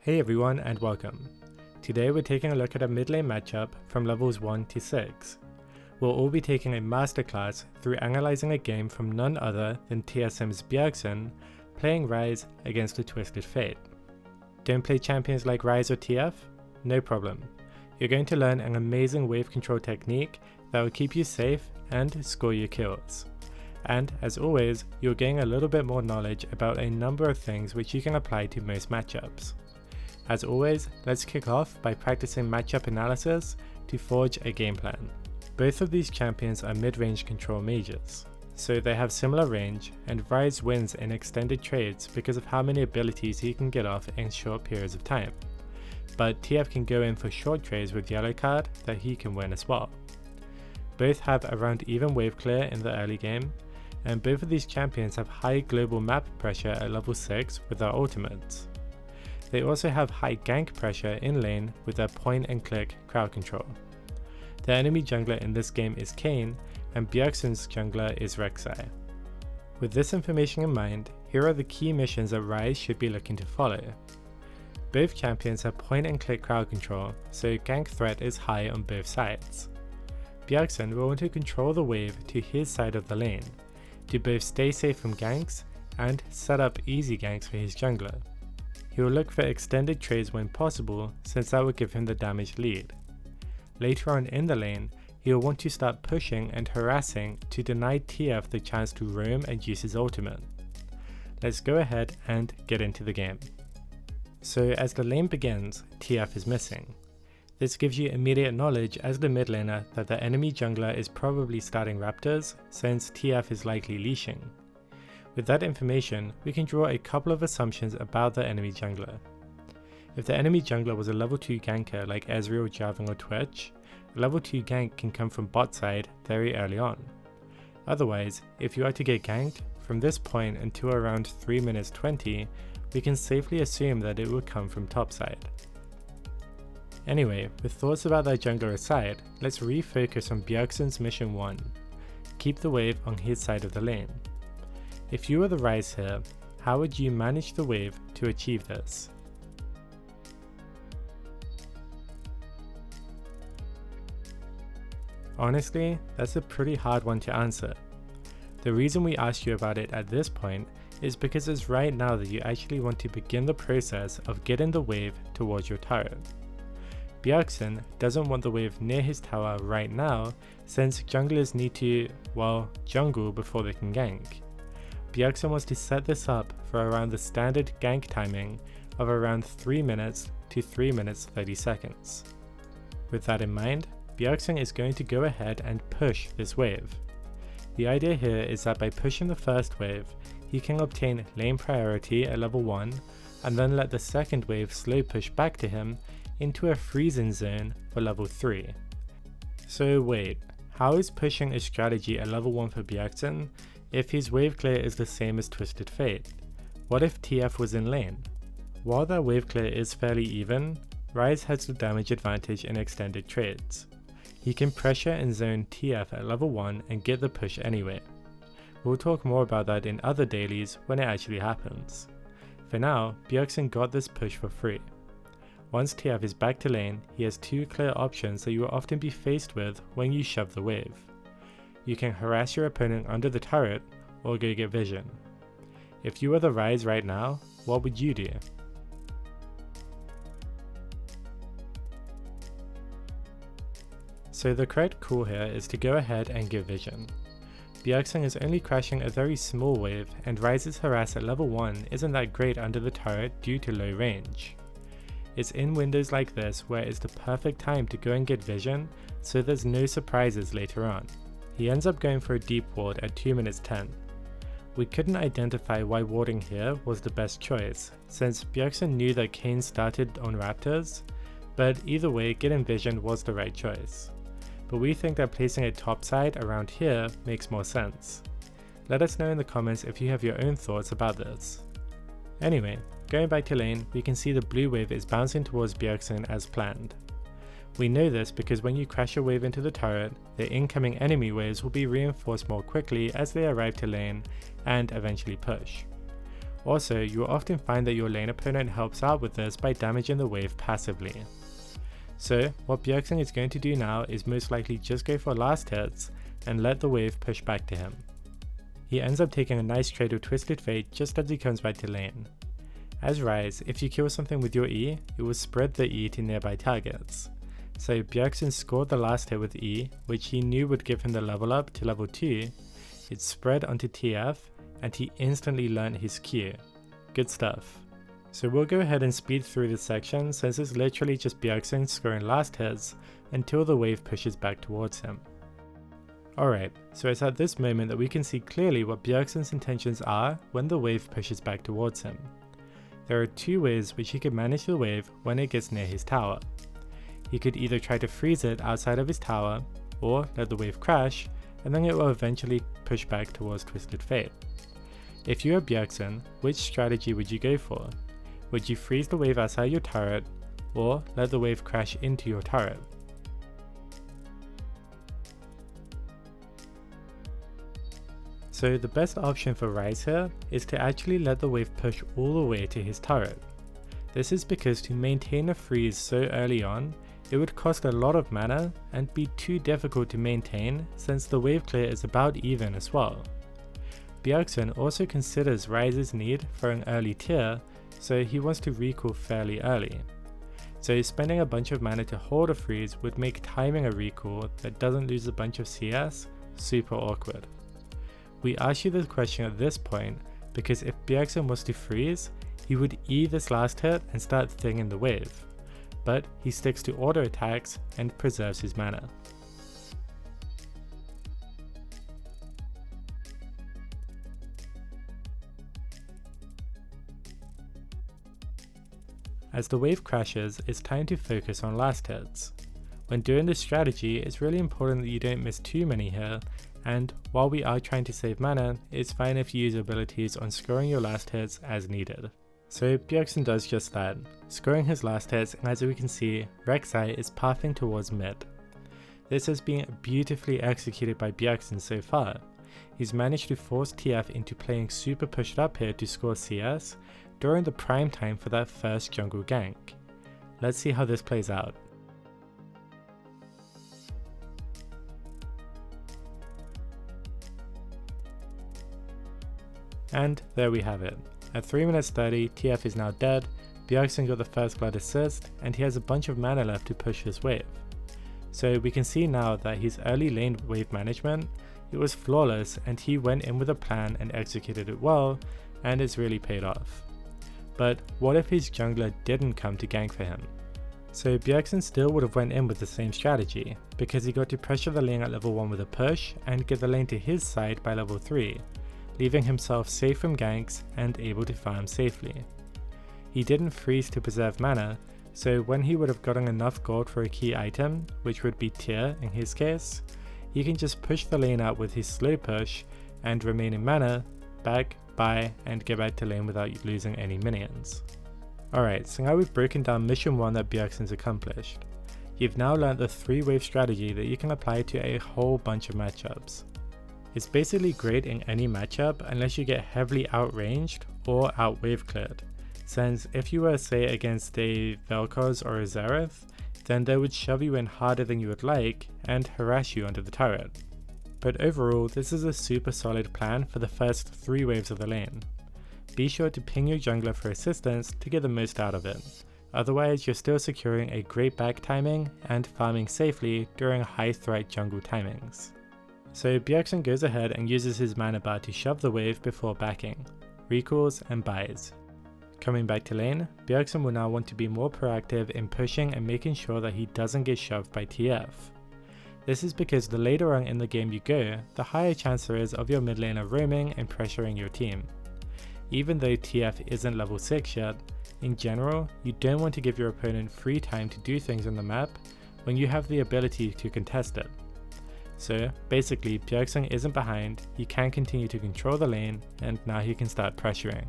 Hey everyone and welcome. Today we're taking a look at a mid lane matchup from levels 1 to 6. We'll all be taking a masterclass through analysing a game from none other than TSM's Bjergsen playing Ryze against a Twisted Fate. Don't play champions like Ryze or TF? No problem. You're going to learn an amazing wave control technique that will keep you safe and score your kills. And as always, you'll gain a little bit more knowledge about a number of things which you can apply to most matchups. As always, let's kick off by practicing matchup analysis to forge a game plan. Both of these champions are mid-range control mages, so they have similar range, and Ryze wins in extended trades because of how many abilities he can get off in short periods of time. But TF can go in for short trades with yellow card that he can win as well. Both have around even wave clear in the early game, and both of these champions have high global map pressure at level 6 with their ultimates. They also have high gank pressure in lane with their point and click crowd control. The enemy jungler in this game is Kayn, and Bjergsen's jungler is Rek'Sai. With this information in mind, here are the key missions that Ryze should be looking to follow. Both champions have point and click crowd control, so gank threat is high on both sides. Bjergsen will want to control the wave to his side of the lane, to both stay safe from ganks and set up easy ganks for his jungler. He will look for extended trades when possible, since that will give him the damage lead. Later on in the lane, he will want to start pushing and harassing to deny TF the chance to roam and use his ultimate. Let's go ahead and get into the game. So as the lane begins, TF is missing. This gives you immediate knowledge as the mid laner that the enemy jungler is probably starting Raptors, since TF is likely leashing. With that information, we can draw a couple of assumptions about the enemy jungler. If the enemy jungler was a level 2 ganker like Ezreal, Jarvan or Twitch, a level 2 gank can come from bot side very early on. Otherwise, if you are to get ganked, from this point until around 3 minutes 20, we can safely assume that it will come from top side. Anyway, with thoughts about that jungler aside, let's refocus on Bjergsen's mission 1. Keep the wave on his side of the lane. If you were the Ryze here, how would you manage the wave to achieve this? Honestly, that's a pretty hard one to answer. The reason we asked you about it at this point is because it's right now that you actually want to begin the process of getting the wave towards your turret. Bjergsen doesn't want the wave near his tower right now, since junglers need to, jungle before they can gank. Bjergsen wants to set this up for around the standard gank timing of around 3 minutes to 3 minutes 30 seconds. With that in mind, Bjergsen is going to go ahead and push this wave. The idea here is that by pushing the first wave, he can obtain lane priority at level 1 and then let the second wave slow push back to him into a freezing zone for level 3. So wait, how is pushing a strategy at level 1 for Bjergsen if his wave clear is the same as Twisted Fate? What if TF was in lane? While their wave clear is fairly even, Ryze has the damage advantage in extended trades. He can pressure and zone TF at level 1 and get the push anyway. We'll talk more about that in other dailies when it actually happens. For now, Bjergsen got this push for free. Once TF is back to lane, he has 2 clear options that you will often be faced with when you shove the wave. You can harass your opponent under the turret or go get vision. If you were the Ryze right now, what would you do? So the correct call here is to go ahead and give vision. Bjergsen is only crashing a very small wave, and Ryze's harass at level 1 isn't that great under the turret due to low range. It's in windows like this where it's the perfect time to go and get vision, so there's no surprises later on. He ends up going for a deep ward at 2 minutes 10. We couldn't identify why warding here was the best choice, since Bjergsen knew that Kayn started on Raptors, but either way getting vision was the right choice. But we think that placing it topside around here makes more sense. Let us know in the comments if you have your own thoughts about this. Anyway, going back to lane, we can see the blue wave is bouncing towards Bjergsen as planned. We know this because when you crash a wave into the turret, the incoming enemy waves will be reinforced more quickly as they arrive to lane and eventually push. Also, you will often find that your lane opponent helps out with this by damaging the wave passively. So what Bjergsen is going to do now is most likely just go for last hits and let the wave push back to him. He ends up taking a nice trade with Twisted Fate just as he comes back to lane. As Ryze, if you kill something with your E, it will spread the E to nearby targets. So Bjergsen scored the last hit with E, which he knew would give him the level up to level 2, it spread onto TF, and he instantly learnt his Q. Good stuff. So we'll go ahead and speed through this section since it's literally just Bjergsen scoring last hits until the wave pushes back towards him. Alright, so it's at this moment that we can see clearly what Bjergsen's intentions are when the wave pushes back towards him. There are two ways which he could manage the wave when it gets near his tower. He could either try to freeze it outside of his tower, or let the wave crash, and then it will eventually push back towards Twisted Fate. If you are Bjergsen, which strategy would you go for? Would you freeze the wave outside your turret, or let the wave crash into your turret? So the best option for Ryze here is to actually let the wave push all the way to his turret. This is because to maintain a freeze so early on, it would cost a lot of mana and be too difficult to maintain since the wave clear is about even as well. Bjergsen also considers Ryze's need for an early tier, so he wants to recall fairly early. So spending a bunch of mana to hold a freeze would make timing a recall that doesn't lose a bunch of CS super awkward. We ask you this question at this point because if Bjergsen was to freeze, he would E this last hit and start thinging the wave, but he sticks to auto attacks and preserves his mana. As the wave crashes, it's time to focus on last hits. When doing this strategy, it's really important that you don't miss too many here, and while we are trying to save mana, it's fine if you use abilities on scoring your last hits as needed. So Bjergsen does just that, scoring his last hits, and as we can see, Rek'Sai is pathing towards mid. This has been beautifully executed by Bjergsen so far. He's managed to force TF into playing super pushed up here to score CS during the prime time for that first jungle gank. Let's see how this plays out. And there we have it. At 3 minutes 30, TF is now dead, Bjergsen got the first blood assist, and he has a bunch of mana left to push his wave. So we can see now that his early lane wave management, it was flawless and he went in with a plan and executed it well, and it's really paid off. But what if his jungler didn't come to gank for him? So Bjergsen still would have went in with the same strategy, because he got to pressure the lane at level 1 with a push and get the lane to his side by level 3, leaving himself safe from ganks and able to farm safely. He didn't freeze to preserve mana, so when he would have gotten enough gold for a key item, which would be tier in his case, he can just push the lane out with his slow push and remaining mana, back, buy, and get back to lane without losing any minions. Alright, so now we've broken down mission 1 that Bjergsen's accomplished. You've now learned the 3-wave strategy that you can apply to a whole bunch of matchups. It's basically great in any matchup unless you get heavily outranged or out wave cleared, since if you were say against a Vel'Koz or a Xerath, then they would shove you in harder than you would like and harass you under the turret. But overall, this is a super solid plan for the first 3 waves of the lane. Be sure to ping your jungler for assistance to get the most out of it, otherwise you're still securing a great back timing and farming safely during high threat jungle timings. So Bjergsen goes ahead and uses his mana bar to shove the wave before backing, recalls and buys. Coming back to lane, Bjergsen will now want to be more proactive in pushing and making sure that he doesn't get shoved by TF. This is because the later on in the game you go, the higher chance there is of your mid laner roaming and pressuring your team. Even though TF isn't level 6 yet, in general, you don't want to give your opponent free time to do things on the map when you have the ability to contest it. So basically, Bjergsen isn't behind, he can continue to control the lane, and now he can start pressuring.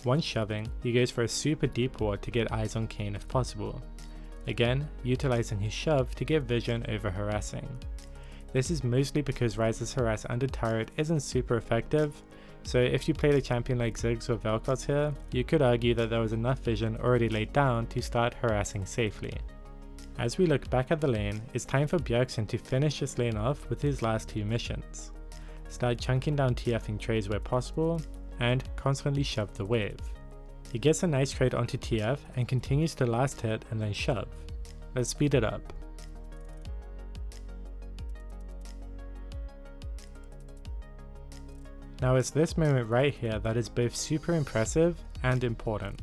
Once shoving, he goes for a super deep ward to get eyes on Kayn if possible. Again, utilizing his shove to get vision over harassing. This is mostly because Ryze's harass under turret isn't super effective, So if you played a champion like Ziggs or Vel'Koz here, you could argue that there was enough vision already laid down to start harassing safely. As we look back at the lane, it's time for Bjergsen to finish this lane off with his last 2 missions. Start chunking down TFing trades where possible, and constantly shove the wave. He gets a nice trade onto TF and continues to last hit and then shove. Let's speed it up. Now it's this moment right here that is both super impressive and important.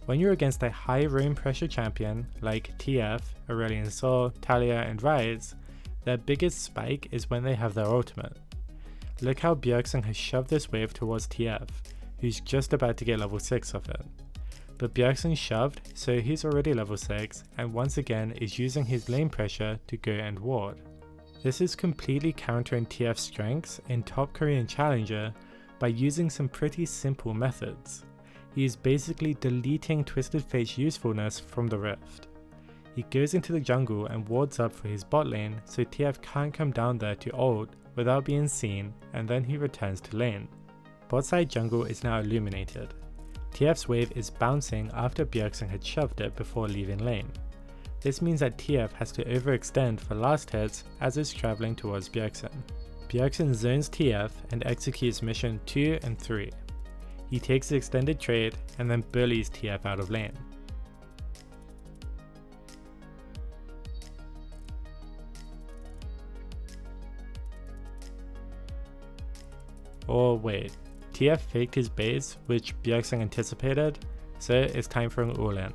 When you're against a high roam pressure champion like TF, Aurelion Sol, Talia and Ryze, their biggest spike is when they have their ultimate. Look how Bjergsen has shoved this wave towards TF, who's just about to get level 6 of it. But Bjergsen shoved, so he's already level 6 and once again is using his lane pressure to go and ward. This is completely countering TF's strengths in top Korean Challenger by using some pretty simple methods. He is basically deleting Twisted Fate's usefulness from the Rift. He goes into the jungle and wards up for his bot lane so TF can't come down there to ult without being seen, and then he returns to lane. Bot side jungle is now illuminated. TF's wave is bouncing after Bjergsen had shoved it before leaving lane. This means that TF has to overextend for last hits as it's travelling towards Bjergsen. Bjergsen zones TF and executes mission 2 and 3. He takes the extended trade and then bullies TF out of lane. Or wait, TF faked his base, which Bjergsen anticipated, so it's time for an all-in.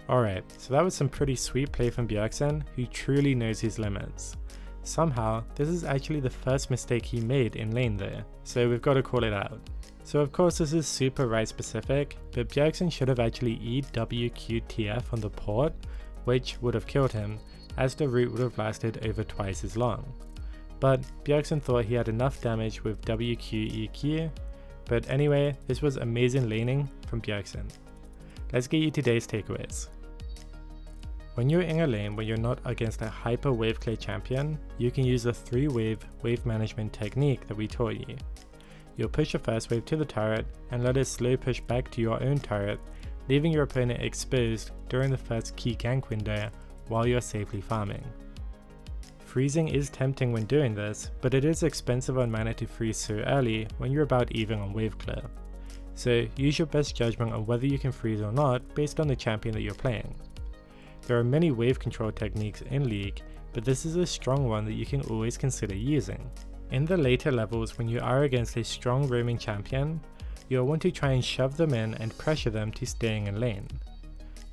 Alright, so that was some pretty sweet play from Bjergsen, who truly knows his limits. Somehow, this is actually the first mistake he made in lane there, so we've got to call it out. So of course this is super Ryze specific, but Bjergsen should have actually EWQ'd TF on the port, which would have killed him, as the route would have lasted over twice as long. But Bjergsen thought he had enough damage with WQEQ, but anyway, this was amazing laning from Bjergsen. Let's get you today's takeaways. When you're in a lane where you're not against a hyper wave clear champion, you can use the 3-wave wave management technique that we taught you. You'll push your first wave to the turret and let it slow push back to your own turret, leaving your opponent exposed during the first key gank window while you're safely farming. Freezing is tempting when doing this, but it is expensive on mana to freeze so early when you're about even on wave clear. So use your best judgment on whether you can freeze or not based on the champion that you're playing. There are many wave control techniques in League, but this is a strong one that you can always consider using. In the later levels, when you are against a strong roaming champion, you'll want to try and shove them in and pressure them to staying in lane.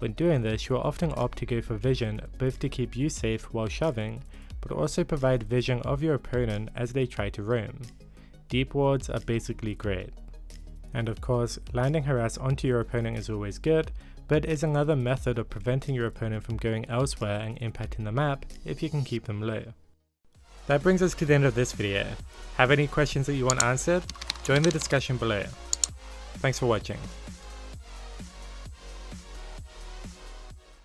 When doing this, you'll often opt to go for vision both to keep you safe while shoving, but also provide vision of your opponent as they try to roam. Deep wards are basically great. And of course, landing harass onto your opponent is always good, but is another method of preventing your opponent from going elsewhere and impacting the map if you can keep them low. That brings us to the end of this video. Have any questions that you want answered? Join the discussion below. Thanks for watching.